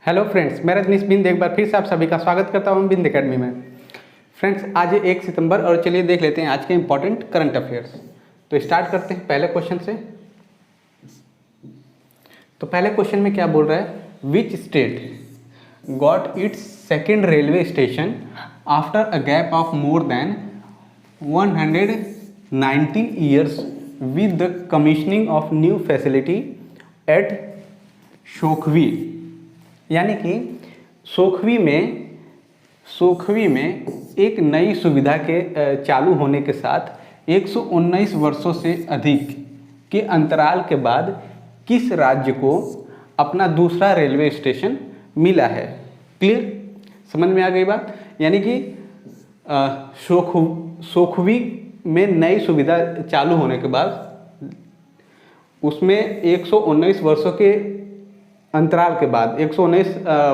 Hello friends, मैं रजनीश बिंद एक बार फिर से आप सभी का स्वागत करता हूं बिंद एकेडमी में। फ्रेंड्स, आज है 1 सितंबर और चलिए देख लेते हैं आज के इंपॉर्टेंट करंट अफेयर्स। तो स्टार्ट करते हैं पहले क्वेश्चन से। तो पहले क्वेश्चन में क्या बोल रहा है, which state got its second railway station after a gap of more than 119 years with the commissioning of new facility at Shokhuvi. यानी कि सोखवी में एक नई सुविधा के चालू होने के साथ 119 वर्षों से अधिक के अंतराल के बाद किस राज्य को अपना दूसरा रेलवे स्टेशन मिला है। क्लियर, समझ में आ गई बात। यानी कि सोखवी में नई सुविधा चालू होने के बाद उसमें 119 वर्षों के अंतराल के बाद 119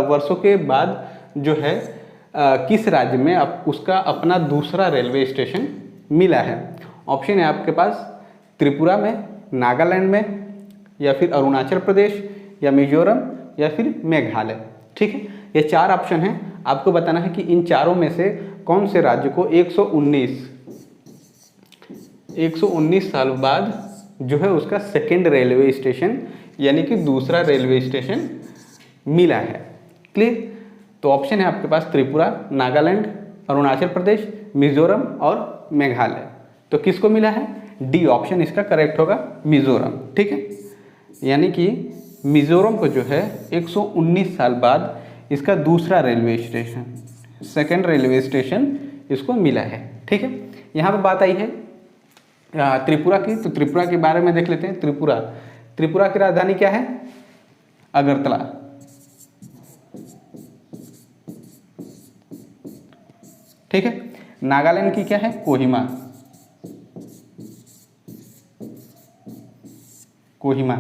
वर्षों के बाद जो है किस राज्य में उसका अपना दूसरा रेलवे स्टेशन मिला है। ऑप्शन है आपके पास त्रिपुरा में, नागालैंड में, या फिर अरुणाचल प्रदेश, या मिजोरम, या फिर मेघालय। ठीक है, ये 4 ऑप्शन हैं। आपको बताना है कि इन चारों में से कौन से राज्य को 119 साल बाद जो है उसका सेकेंड रेलवे स्टेशन यानी कि दूसरा रेलवे स्टेशन मिला है। क्लियर, तो ऑप्शन है आपके पास त्रिपुरा, नागालैंड, अरुणाचल प्रदेश, मिजोरम और मेघालय। तो किसको मिला है? डी ऑप्शन इसका करेक्ट होगा, मिजोरम। ठीक है, यानी कि मिजोरम को जो है 119 साल बाद इसका दूसरा railway station, second railway station इसको मिला है। ठीक है, यहाँ पर बात आई है त्रिपुरा की, तो त्रिपुरा के बारे में देख लेते हैं। त्रिपुरा की राजधानी क्या है? अगरतला। ठीक है, नागालैंड की क्या है? कोहिमा।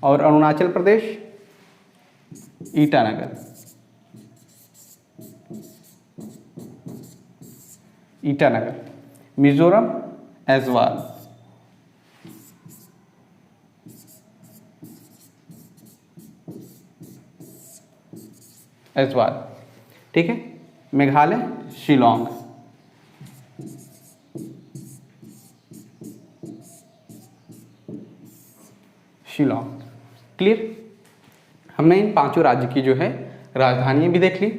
और अरुणाचल प्रदेश ईटानगर। मिजोरम ऐज़वाल। ठीक है, मेघालय शिलोंग। क्लियर, हमने इन 5 राज्य की जो है राजधानियां भी देख ली।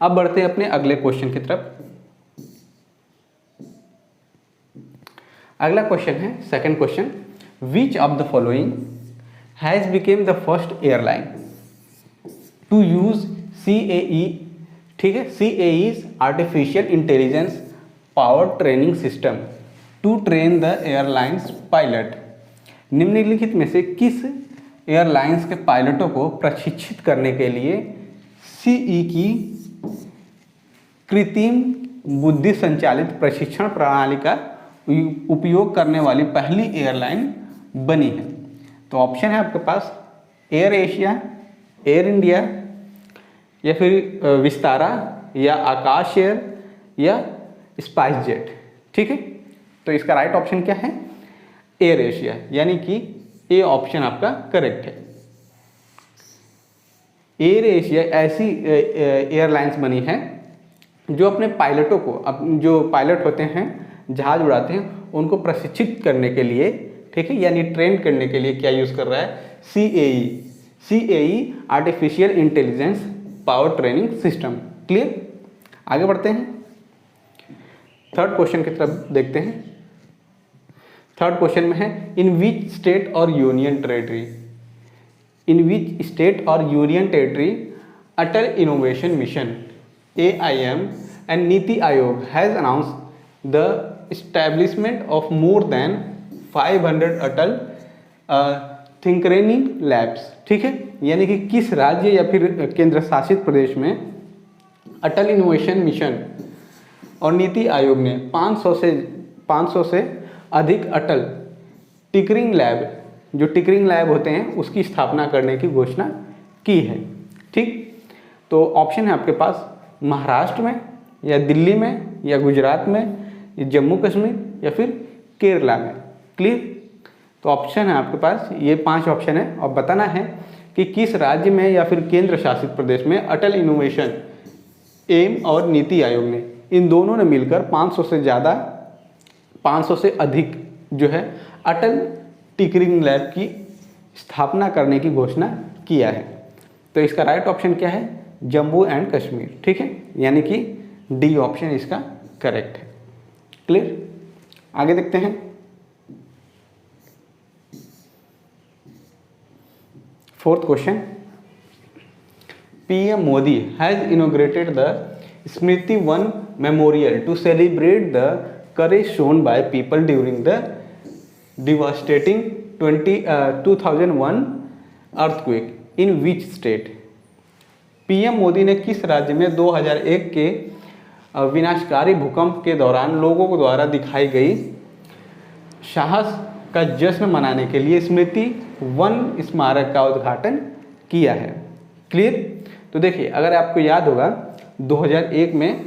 अब बढ़ते हैं अपने अगले क्वेश्चन की तरफ। अगला क्वेश्चन है second question, which of the following has become the first airline to use CAE। ठीक है, CAE's artificial intelligence power training system to train the airlines pilot. निम्नलिखित में से किस एयरलाइंस के पायलटों को प्रशिक्षित करने के लिए CE की कृत्रिम बुद्धि संचालित प्रशिक्षण प्रणाली का उपयोग करने वाली पहली एयरलाइन बनी है? तो ऑप्शन है आपके पास एयर एशिया, एयर इंडिया, या फिर विस्तारा, या आकाश एयर, या स्पाइस जेट। ठीक है, तो इसका राइट ऑप्शन क्या है? एयर एशिया, यानी कि ए ऑप्शन आपका करेक्ट है। एयर एशिया ऐसी एयरलाइंस बनी है जो अपने पायलटों को, जो पायलट होते हैं जहाज उड़ाते हैं, उनको प्रशिक्षित करने के लिए, ठीक है, यानी ट्रेन करने के लिए क्या यूज़ कर रहा है? CAE artificial intelligence power training system. Clear, आगे बढ़ते हैं, थर्ड क्वेश्चन की तरफ देखते हैं। थर्ड क्वेश्चन में है, इन विच स्टेट और union territory Atal innovation mission AIM and NITI Aayog has announced the establishment of more than 500 Atal tinkering labs. ठीक है, यानी कि किस राज्य या फिर केंद्र शासित प्रदेश में अटल इनोवेशन मिशन और नीति आयोग ने 500 से अधिक अटल टिकरिंग लैब, जो टिकरिंग लैब होते हैं, उसकी स्थापना करने की घोषणा की है। ठीक, तो ऑप्शन है आपके पास महाराष्ट्र में, या दिल्ली में, या गुजरात में, या जम्मू कश्मीर, या फिर केरला में। क्लियर, तो ऑप्शन है आपके पास ये 5 ऑप्शन है और बताना है कि किस राज्य में या फिर केंद्र शासित प्रदेश में अटल इनोवेशन एम और नीति आयोग ने, इन दोनों ने मिलकर 500 से अधिक जो है अटल टिंकरिंग लैब की स्थापना करने की घोषणा किया है। तो इसका राइट ऑप्शन क्या है? जम्मू एंड कश्मीर। ठीक है, यानी कि डी ऑप्शन इसका करेक्ट है। क्लियर? आगे देखते हैं। Fourth question, PM Modi has inaugurated the Smriti Van memorial to celebrate the courage shown by people during the devastating 2001 earthquake in which state? PM Modi ने किस राज्य में 2001 के विनाशकारी भूकंप के दौरान लोगों को द्वारा दिखाई गई साहस का जश्न मनाने के लिए स्मृति वन स्मारक का उद्घाटन किया है? क्लियर? तो देखिए, अगर आपको याद होगा 2001 में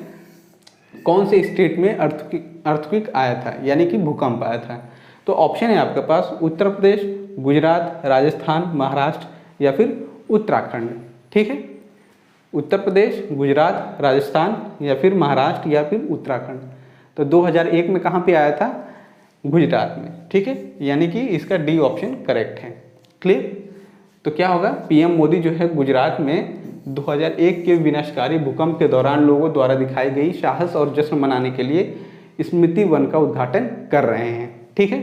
कौन से स्टेट में अर्थक्वेक आया था, यानी कि भूकंप आया था? तो ऑप्शन है आपके पास उत्तर प्रदेश, गुजरात, राजस्थान, महाराष्ट्र या फिर उत्तराखंड। ठीक है, उत्तर प्रदेश, गुजरात, राजस्थान या फिर महाराष्ट्र या फिर उत्तराखंड। तो 2001 में कहाँ पे आया था? गुजरात में। ठीक है, यानी कि इसका डी ऑप्शन करेक्ट है। क्लियर? तो क्या होगा? पीएम मोदी जो है गुजरात में 2001 के विनाशकारी भूकंप के दौरान लोगों द्वारा दिखाई गई साहस और जश्न मनाने के लिए स्मृति वन का उद्घाटन कर रहे हैं। ठीक है,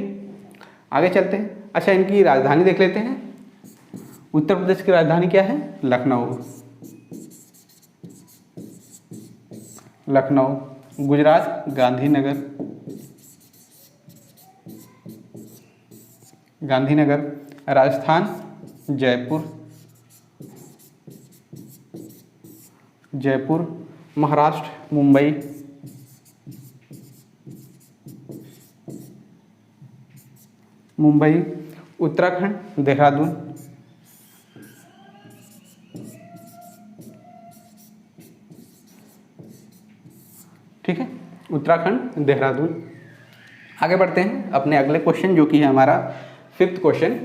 आगे चलते हैं। अच्छा, इनकी राजधानी देख लेते हैं। उत्तर प्रदेश की राजधानी क्या है? लखनऊ। लखनऊ। गुजरात गांधीनगर। गांधीनगर। राजस्थान जयपुर। जयपुर। महाराष्ट्र मुंबई। मुंबई। उत्तराखंड देहरादून। ठीक है, उत्तराखंड देहरादून। आगे बढ़ते हैं अपने अगले क्वेश्चन, जो कि है हमारा फिफ्थ क्वेश्चन।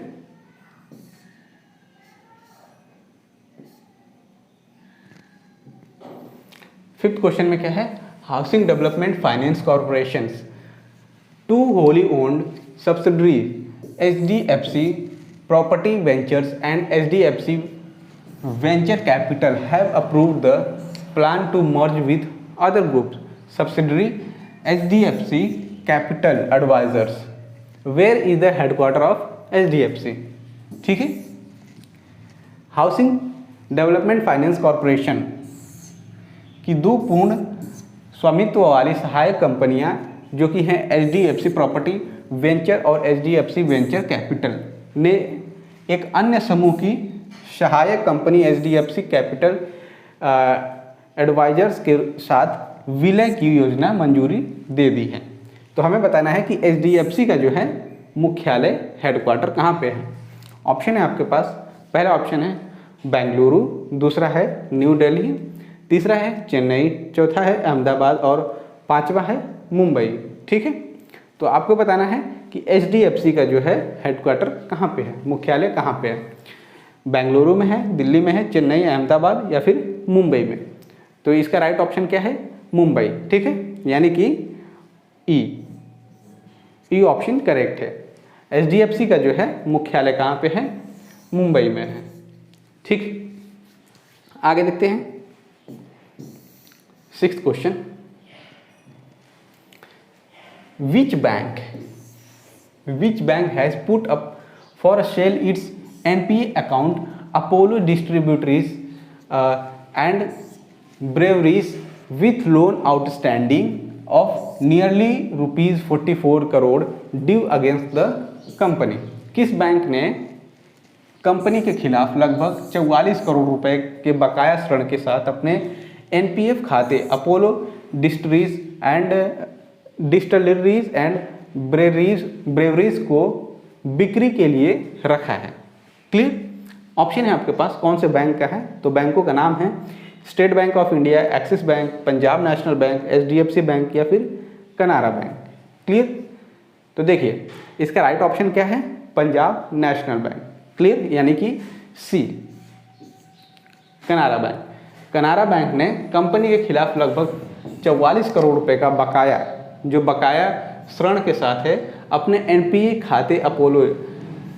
फिफ्थ क्वेश्चन में क्या है? Housing development finance corporation two wholly owned subsidiary HDFC property ventures and HDFC venture capital have approved the plan to merge with other groups subsidiary HDFC capital advisors. Where is the headquarter of HDFC? ठीक है, housing development finance corporation की दो पूर्ण स्वामित्व वाली सहायक कंपनियां जो कि हैं HDFC प्रॉपर्टी वेंचर और HDFC वेंचर कैपिटल ने एक अन्य समूह की सहायक कंपनी HDFC कैपिटल एडवाइजर्स के साथ विलय की योजना मंजूरी दे दी है। तो हमें बताना है कि HDFC का जो है मुख्यालय हेडक्वार्टर कहाँ पे है। ऑप्शन है आपके पास, पहला ऑप्शन है बेंगलुरु, दूसरा है न्यू दिल्ली, तीसरा है चेन्नई, चौथा है अहमदाबाद और पांचवा है मुंबई। ठीक है, तो आपको बताना है कि HDFC का जो है हेडक्वार्टर कहाँ पे है, मुख्यालय कहाँ पे है। बेंगलुरु में है, दिल्ली में है, चेन्नई, अहमदाबाद या फिर मुंबई में। तो इसका राइट ऑप्शन क्या है? मुंबई। ठीक है, यानी कि ई ऑप्शन करेक्ट है। HDFC का जो है मुख्यालय कहाँ पे है? मुंबई में है। ठीक, आगे देखते हैं sixth question. Which bank has put up for sale its NPA account Apollo Distributors and Breweries with loan outstanding of nearly rupees 44 crore due against the company? किस बैंक ने कंपनी के खिलाफ लगभग 44 करोड़ रुपए के बकाया ऋण के साथ अपने NPF खाते अपोलो डिस्टिलरीज एंड ब्रेवरीज को बिक्री के लिए रखा है? क्लियर? ऑप्शन है आपके पास कौन से बैंक का है? तो बैंकों का नाम है state bank of India, axis bank, Punjab national bank, HDFC bank या फिर कनारा बैंक। क्लियर? तो देखिए इसका राइट ऑप्शन क्या है? Punjab national bank. क्लियर? यानी कि सी, कनारा बैंक। कनारा बैंक ने कंपनी के खिलाफ लगभग 44 करोड़ रुपए का बकाया, जो बकाया ऋण के साथ है, अपने एनपीए खाते अपोलो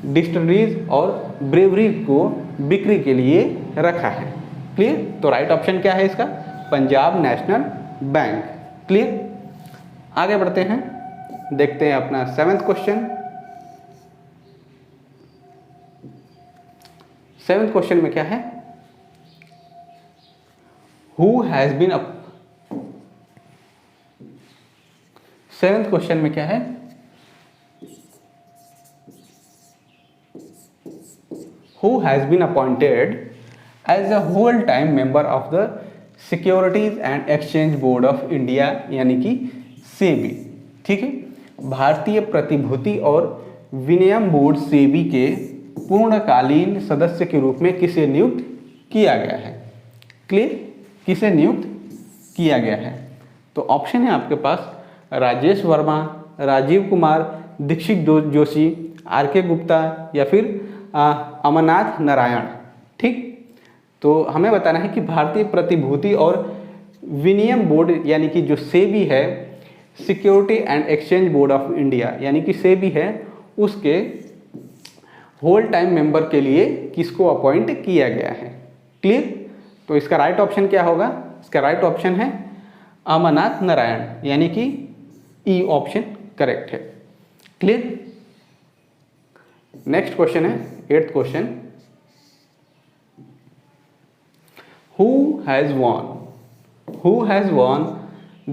डिस्टिलरीज और ब्रेवरी को बिक्री के लिए रखा है। क्लियर? तो राइट ऑप्शन क्या है इसका? Punjab national bank. क्लियर? आगे बढ़ते हैं, देखते हैं अपना 7th क्वेश्चन। 7th क्वेश्चन में क्या है? Who has been 7th question में क्या है? Who has been appointed as a whole time member of the Securities and Exchange Board of India, यानी कि सेबी। ठीक है, भारतीय प्रतिभूति और विनिमय बोर्ड सेबी के पूर्णकालीन सदस्य के रूप में किसे नियुक्त किया गया है? क्लियर? किसे नियुक्त किया गया है? तो ऑप्शन है आपके पास राजेश वर्मा, राजीव कुमार, दीक्षित जोशी, आर के गुप्ता या फिर अमरनाथ नारायण। ठीक, तो हमें बताना है कि भारतीय प्रतिभूति और विनिमय बोर्ड यानी कि जो सेबी है, security and exchange board of India यानी कि सेबी है, उसके होल टाइम मेंबर के लिए किसको अपॉइंट किया गया है? क्लियर? तो इसका राइट ऑप्शन क्या होगा? इसका राइट ऑप्शन है अमरनाथ नारायण, यानी कि ई ऑप्शन करेक्ट है। क्लियर? नेक्स्ट क्वेश्चन है 8th question. Who has won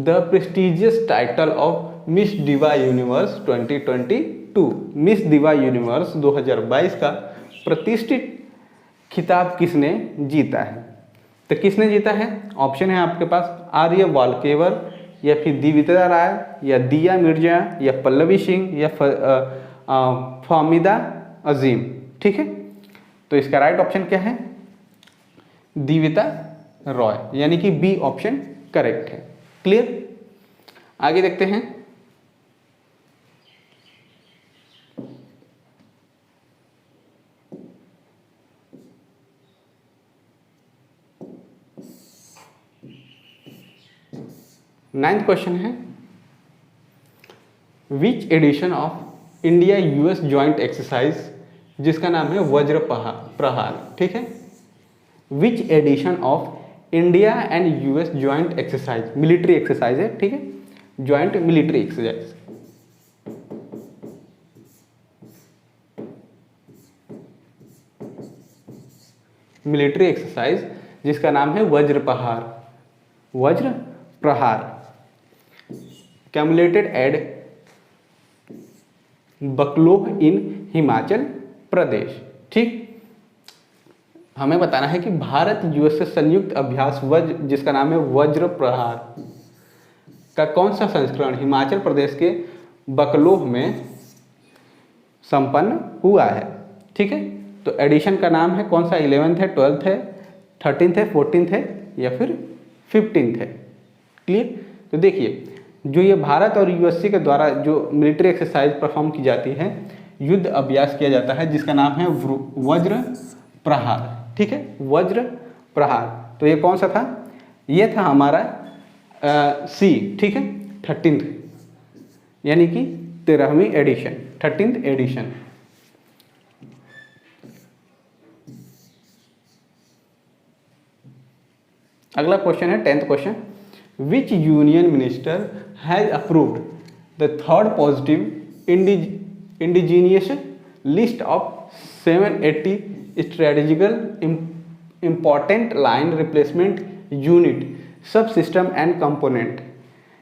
the prestigious title of Miss Diva Universe 2022? Miss दिवा यूनिवर्स 2022 का प्रतिष्ठित खिताब किसने जीता है? तो किसने जीता है? ऑप्शन है आपके पास आर्य वालकेवर या फिर दिविता राय या दिया मिर्जा या पल्लवी सिंह या फामिदा अजीम। ठीक है, तो इसका राइट ऑप्शन क्या है? दिविता रॉय, यानी कि बी ऑप्शन करेक्ट है। क्लियर? आगे देखते हैं। नाइन्थ क्वेश्चन है which edition of India US joint exercise, जिसका नाम है वज्र प्रहार। ठीक है, which edition of India and US joint exercise, military exercise है। ठीक है, joint military exercise. Military exercise जिसका नाम है वज्र प्रहार कैमुलेटेड एट बकलोह इन हिमाचल प्रदेश। ठीक, हमें बताना है कि भारत यूएस से संयुक्त अभ्यास जिसका नाम है वज्र प्रहार का कौन सा संस्करण हिमाचल प्रदेश के बकलोह में संपन्न हुआ है। ठीक है, तो एडिशन का नाम है कौन सा? 11th है, 12th है, 13th है, 14th है या फिर 15th है। क्लियर? तो देखिए, जो ये भारत और यूएसए के द्वारा जो मिलिट्री एक्सरसाइज परफॉर्म की जाती है, युद्ध अभ्यास किया जाता है, जिसका नाम है वज्र प्रहार। ठीक है, वज्र प्रहार। तो ये कौन सा था? ये था हमारा सी। ठीक है, 13th यानी कि 13वीं एडिशन, 13th एडिशन। अगला क्वेश्चन है 10th question. Which union minister has approved the third positive indigenous list of 780 strategical important line replacement unit सब सिस्टम एंड कंपोनेंट,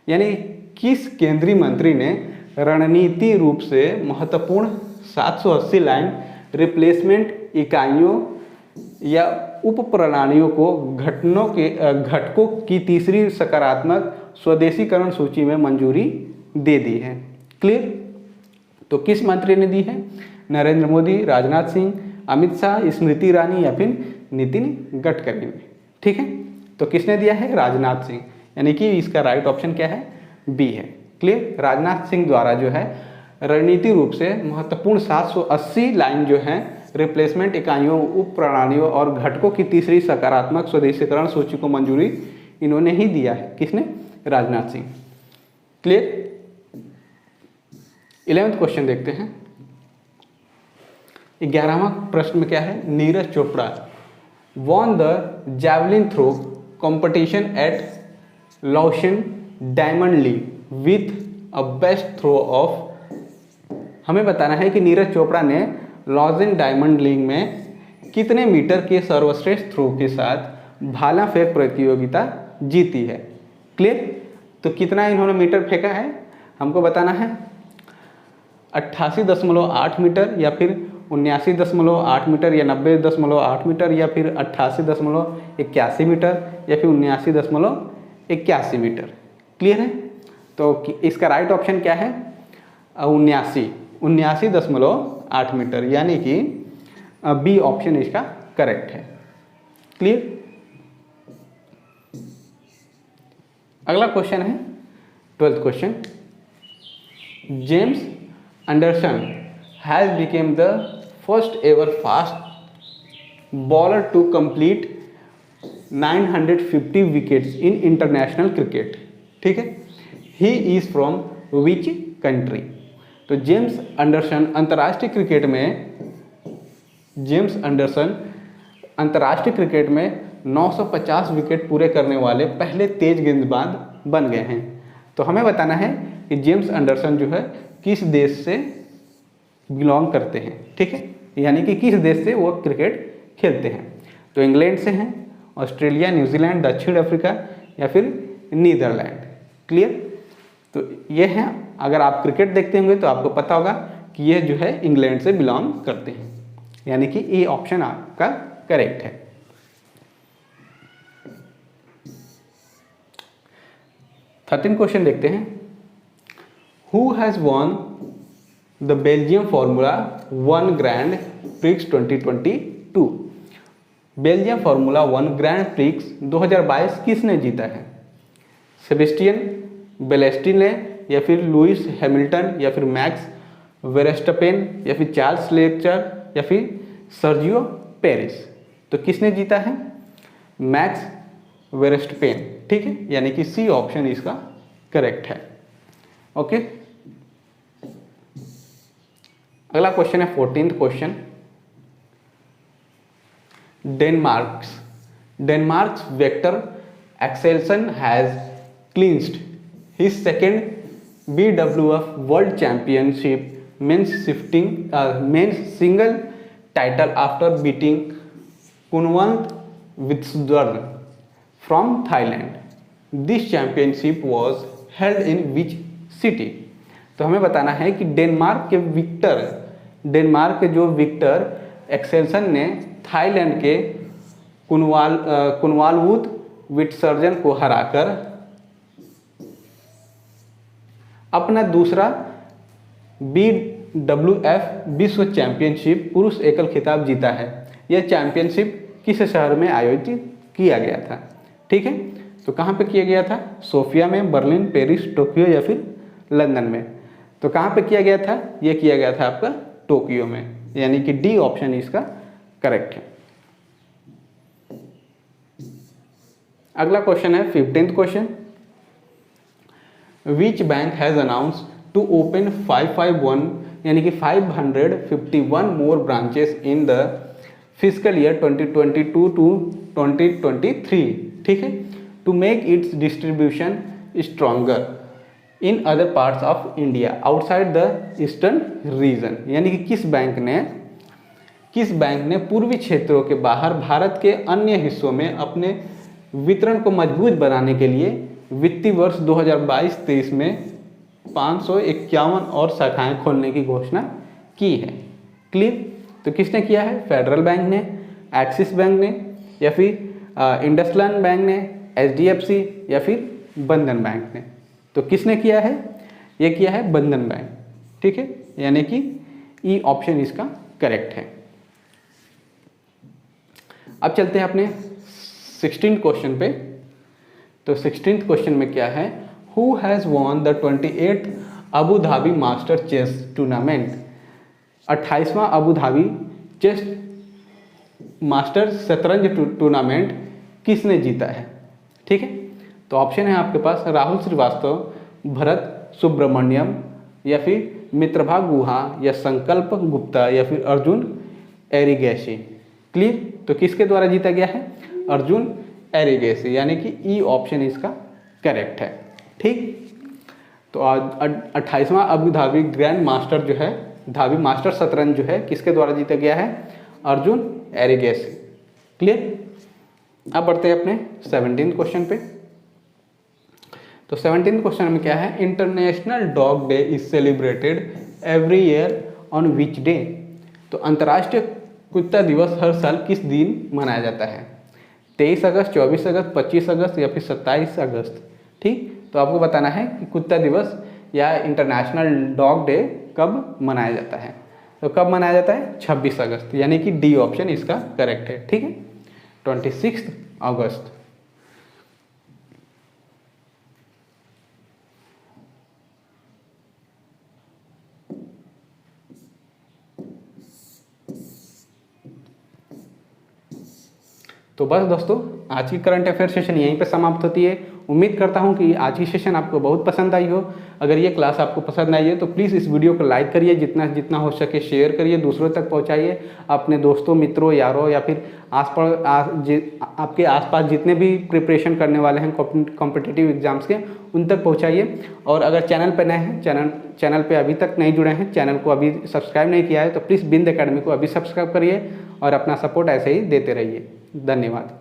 यानी किस केंद्रीय मंत्री ने रणनीति रूप से महत्वपूर्ण 780 लाइन रिप्लेसमेंट इकाइयों या उप प्रणालियों को घटकों की तीसरी सकारात्मक स्वदेशीकरण सूची में मंजूरी दे दी है? क्लियर? तो किस मंत्री ने दी है? नरेंद्र मोदी, राजनाथ सिंह, अमित शाह, स्मृति ईरानी या फिर नितिन गडकरी ने। ठीक है, तो किसने दिया है? राजनाथ सिंह, यानी कि इसका राइट ऑप्शन क्या है? बी है। क्लियर? राजनाथ सिंह द्वारा जो है रणनीति रूप से महत्वपूर्ण 780 लाइन जो है रिप्लेसमेंट इकाइयों, उप प्रणालियों और घटकों की तीसरी सकारात्मक स्वदेशीकरण सूची को मंजूरी इन्होंने ही दिया है। किसने? राजनाथ सिंह। क्लियर? 11वां क्वेश्चन देखते हैं। 11वां प्रश्न में क्या है? Neeraj Chopra won the javelin throw competition at Laotian Diamond League with a best throw of, हमें बताना है कि नीरज चोपड़ा ने लॉजन डायमंड लीग में कितने मीटर के सर्वश्रेष्ठ थ्रो के साथ भाला फेंक प्रतियोगिता जीती है। क्लियर? तो कितना इन्होंने मीटर फेंका है हमको बताना है। 88.8 मीटर या फिर 79.8 मीटर या 90.8 मीटर या फिर 88.81 मीटर या फिर 79.81 मीटर। क्लियर है? तो इसका राइट ऑप्शन क्या है? 79.8 मीटर, यानी कि बी ऑप्शन इसका करेक्ट है। क्लियर? अगला क्वेश्चन है 12th question. James Anderson has become the first ever fast bowler to complete 950 wickets in international cricket. ठीक है? He is from which country? तो जेम्स एंडरसन अंतर्राष्ट्रीय क्रिकेट में 950 विकेट पूरे करने वाले पहले तेज गेंदबाज बन गए हैं। तो हमें बताना है कि जेम्स एंडरसन जो है किस देश से बिलोंग करते हैं। ठीक है? यानी कि किस देश से वो क्रिकेट खेलते हैं। तो इंग्लैंड से हैं, ऑस्ट्रेलिया, न्यूजीलैंड, दक्षिण अफ्रीका या फिर नीदरलैंड। क्लियर? तो ये हैं, अगर आप क्रिकेट देखते होंगे तो आपको पता होगा कि ये जो है इंग्लैंड से बिलोंग करते हैं, यानी कि ये ऑप्शन आपका करेक्ट है। 13 क्वेश्चन देखते हैं। Who has won the Belgium formula 1 grand prix 2022? Belgium formula 1 grand prix 2022 किसने जीता है? सेबेस्टियन बेलेस्टिन या फिर लुइस हैमिल्टन या फिर मैक्स वेरस्टपेन या फिर चार्ल्स लेक्चर या फिर सर्जियो पेरिस? तो किसने जीता है? मैक्स वेरस्टपेन। ठीक है? यानी कि सी ऑप्शन इसका करेक्ट है। ओके, अगला क्वेश्चन है 14th question. Denmark's vector Axelsen has clinched his second BWF World Championship men's single title after beating Kunwant Witsudarn from Thailand. This championship was held in which city? तो हमें बताना है कि Denmark के जो Victor Axelsen ने Thailand के कुनवालवुत विटसर्जन को हराकर अपना दूसरा BWF विश्व चैंपियनशिप पुरुष एकल खिताब जीता है। यह चैंपियनशिप किस शहर में आयोजित किया गया था? ठीक है? तो कहाँ पे किया गया था? सोफिया में, बर्लिन, पेरिस, टोक्यो या फिर लंदन में? तो कहाँ पे किया गया था? यह किया गया था आपका टोक्यो में, यानी कि डी ऑप्शन इसका करेक्ट है। अगला क्वेश्चन है 15th question. Which bank has announced to open 551 यानी कि 551 more branches in the fiscal year 2022 to 2023? ठीक है? To make its distribution stronger in other parts of India outside the eastern region? यानी कि किस बैंक ने पूर्वी क्षेत्रों के बाहर भारत के अन्य हिस्सों में अपने वितरण को मजबूत बनाने के लिए वित्तीय वर्ष 2022-23 में 551 और शाखाएं खोलने की घोषणा की है? क्लियर? तो किसने किया है? फेडरल बैंक ने, एक्सिस बैंक ने या फिर इंडसलैंड बैंक ने, HDFC या फिर बंधन बैंक ने? तो किसने किया है? ये किया है बंधन बैंक। ठीक है? यानी कि ई ऑप्शन इसका करेक्ट है। अब चलते हैं अपने 16th क्वेश्चन पे। तो 16th क्वेश्चन में क्या है? Who has won the 28th Abu Dhabi master chess tournament? 28वां अबू धाबी चेस मास्टर शतरंज टूर्नामेंट किसने जीता है? ठीक है, तो ऑप्शन है आपके पास राहुल श्रीवास्तव, भरत सुब्रमण्यम, या फिर मित्रभा गुहा, या संकल्प गुप्ता, या फिर अर्जुन एरिगैसी। क्लियर? तो किसके द्वारा जीता गया है? अर्जुन एरिगैसी, यानी कि ई ऑप्शन इसका करेक्ट है। ठीक, तो आज 28वां अबू धाबी ग्रैंड मास्टर जो है, धाबी मास्टर शतरंज जो है, किसके द्वारा जीता गया है? अर्जुन एरिगैसी। क्लियर? अब बढ़ते हैं अपने 17th क्वेश्चन पे। तो 17th क्वेश्चन में क्या है? International dog day is celebrated every year on which day? तो अंतर्राष्ट्रीय कुत्ता दिवस हर साल किस दिन मनाया जाता है? 23 अगस्त, 24 अगस्त, 25 अगस्त, या फिर 27 अगस्त। ठीक, तो आपको बताना है कि कुत्ता दिवस या इंटरनेशनल डॉग डे कब मनाया जाता है। तो कब मनाया जाता है? 26 अगस्त, यानी कि डी ऑप्शन इसका करेक्ट है। ठीक है, 26 अगस्त। तो बस दोस्तों, आज की करंट अफेयर सेशन यहीं पे समाप्त होती है। उम्मीद करता हूँ कि आज की सेशन आपको बहुत पसंद आई हो। अगर ये क्लास आपको पसंद आई है तो प्लीज़ इस वीडियो को लाइक करिए, जितना जितना हो सके शेयर करिए, दूसरों तक पहुँचाइए, अपने दोस्तों, मित्रों, यारों, या फिर आपके आसपास जितने भी प्रिपरेशन करने वाले हैं कॉम्पिटिटिव एग्जाम्स के, उन तक पहुँचाइए। और अगर चैनल पर नए हैं, चैनल पर अभी तक नहीं जुड़े हैं, चैनल को अभी सब्सक्राइब नहीं किया है, तो प्लीज़ बिंद एकेडमी को अभी सब्सक्राइब करिए और अपना सपोर्ट ऐसे ही देते रहिए। धन्यवाद।